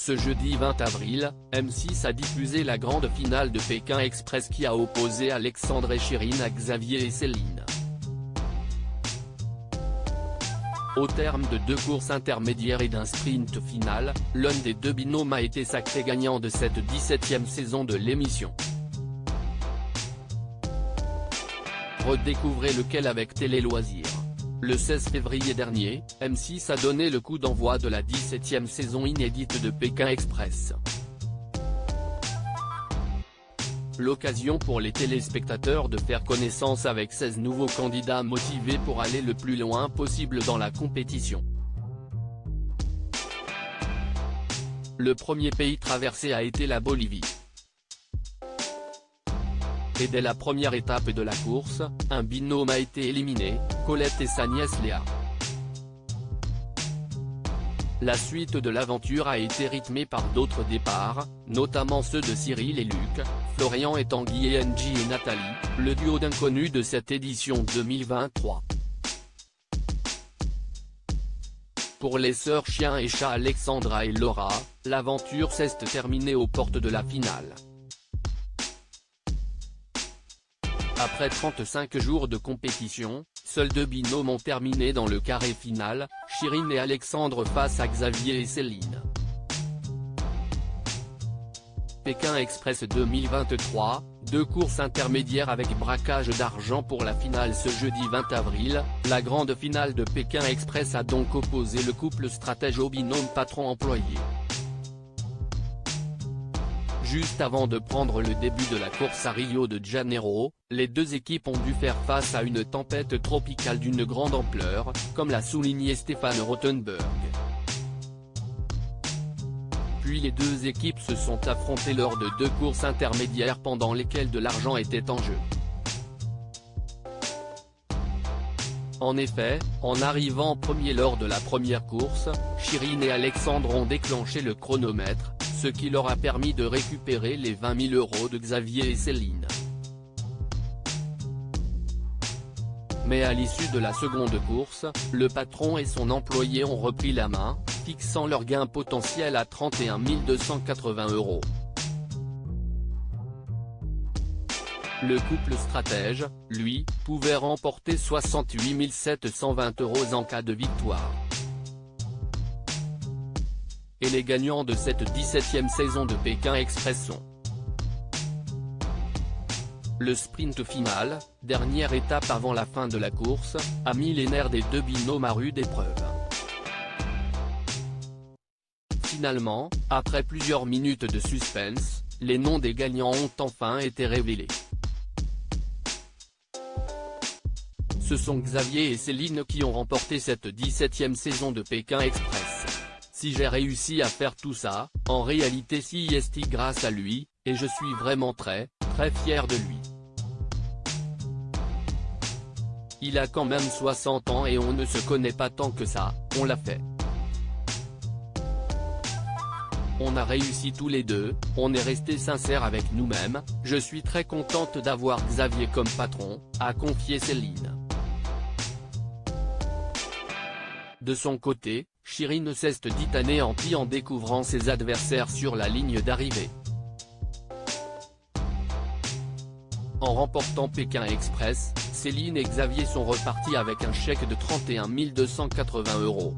Ce jeudi 20 avril, M6 a diffusé la grande finale de Pékin Express qui a opposé Alexandre et Chirine à Xavier et Céline. Au terme de 2 courses intermédiaires et d'un sprint final, l'un des 2 binômes a été sacré gagnant de cette 17e saison de l'émission. Redécouvrez lequel avec Télé Loisirs. Le 16 février dernier, M6 a donné le coup d'envoi de la 17e saison inédite de Pékin Express. L'occasion pour les téléspectateurs de faire connaissance avec 16 nouveaux candidats motivés pour aller le plus loin possible dans la compétition. Le premier pays traversé a été la Bolivie. Et dès la première étape de la course, un binôme a été éliminé, Colette et sa nièce Léa. La suite de l'aventure a été rythmée par d'autres départs, notamment ceux de Cyril et Luc, Florian et Tanguy et Angie et Nathalie, le duo d'inconnus de cette édition 2023. Pour les sœurs Chien et Chat Alexandra et Laura, l'aventure s'est terminée aux portes de la finale. Après 35 jours de compétition, seuls 2 binômes ont terminé dans le carré final, Chirine et Alexandre face à Xavier et Céline. Pékin Express 2023, 2 courses intermédiaires avec braquage d'argent pour la finale ce jeudi 20 avril, la grande finale de Pékin Express a donc opposé le couple stratège au binôme patron-employé. Juste avant de prendre le début de la course à Rio de Janeiro, les 2 équipes ont dû faire face à une tempête tropicale d'une grande ampleur, comme l'a souligné Stéphane Rothenberg. Puis les 2 équipes se sont affrontées lors de 2 courses intermédiaires pendant lesquelles de l'argent était en jeu. En effet, en arrivant premier lors de la première course, Chirine et Alexandre ont déclenché le chronomètre, ce qui leur a permis de récupérer les 20 000 € de Xavier et Céline. Mais à l'issue de la seconde course, le patron et son employé ont repris la main, fixant leur gain potentiel à 31 280 €. Le couple stratège, lui, pouvait remporter 68 720 € en cas de victoire. Et les gagnants de cette 17e saison de Pékin Express sont le sprint final, dernière étape avant la fin de la course, a mis les nerfs des 2 binômes à rude épreuve. Finalement, après plusieurs minutes de suspense, les noms des gagnants ont enfin été révélés. Ce sont Xavier et Céline qui ont remporté cette 17e saison de Pékin Express. Si j'ai réussi à faire tout ça, en réalité c'est grâce à lui, et je suis vraiment très fier de lui. Il a quand même 60 ans et on ne se connaît pas tant que ça, on l'a fait. On a réussi tous les 2, on est resté sincère avec nous-mêmes, je suis très contente d'avoir Xavier comme patron, a confié Céline. De son côté, Chirine s'est dit anéantie en découvrant ses adversaires sur la ligne d'arrivée. En remportant Pékin Express, Céline et Xavier sont repartis avec un chèque de 31 280 €.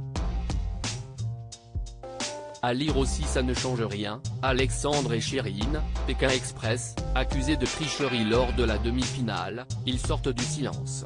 À lire aussi ça ne change rien, Alexandre et Chirine, Pékin Express, accusés de tricherie lors de la demi-finale, ils sortent du silence.